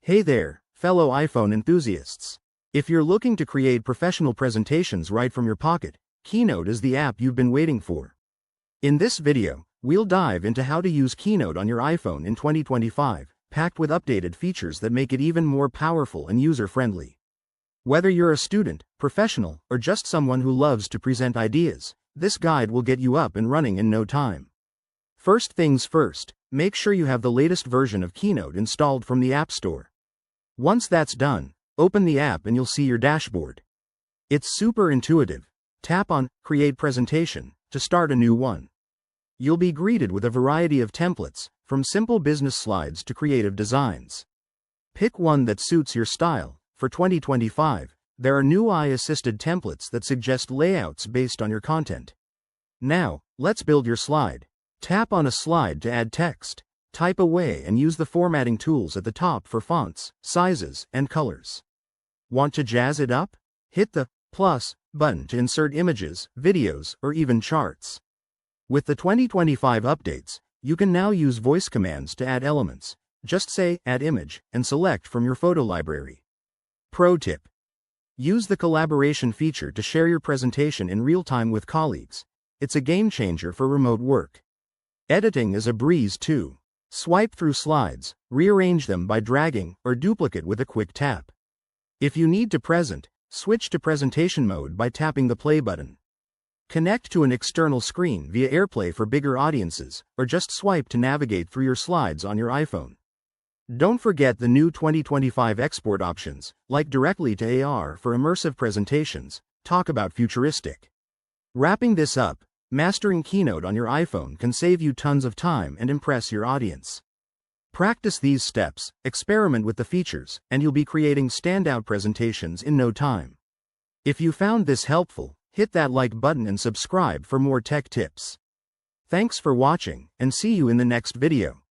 Hey there, fellow iPhone enthusiasts. If you're looking to create professional presentations right from your pocket, Keynote is the app you've been waiting for. In this video, we'll dive into how to use Keynote on your iPhone in 2025, packed with updated features that make it even more powerful and user-friendly. Whether you're a student, professional, or just someone who loves to present ideas, this guide will get you up and running in no time. First things first, make sure you have the latest version of Keynote installed from the App Store. Once that's done, open the app and you'll see your dashboard. It's super intuitive. Tap on Create Presentation to start a new one. You'll be greeted with a variety of templates, from simple business slides to creative designs. Pick one that suits your style. For 2025, there are new AI-assisted templates that suggest layouts based on your content. Now, let's build your slide. Tap on a slide to add text. Type away and use the formatting tools at the top for fonts, sizes, and colors. Want to jazz it up? Hit the plus button to insert images, videos, or even charts. With the 2025 updates, you can now use voice commands to add elements. Just say Add Image and select from your photo library. Pro tip: use the collaboration feature to share your presentation in real time with colleagues. It's a game changer for remote work. Editing is a breeze too. Swipe through slides, rearrange them by dragging, or duplicate with a quick tap. If you need to present, switch to presentation mode by tapping the play button. Connect to an external screen via AirPlay for bigger audiences, or just swipe to navigate through your slides on your iPhone. Don't forget the new 2025 export options, like directly to AR for immersive presentations. Talk about futuristic. Wrapping this up, mastering Keynote on your iPhone can save you tons of time and impress your audience. Practice these steps, experiment with the features, and you'll be creating standout presentations in no time. If you found this helpful, hit that like button and subscribe for more tech tips. Thanks for watching, and see you in the next video.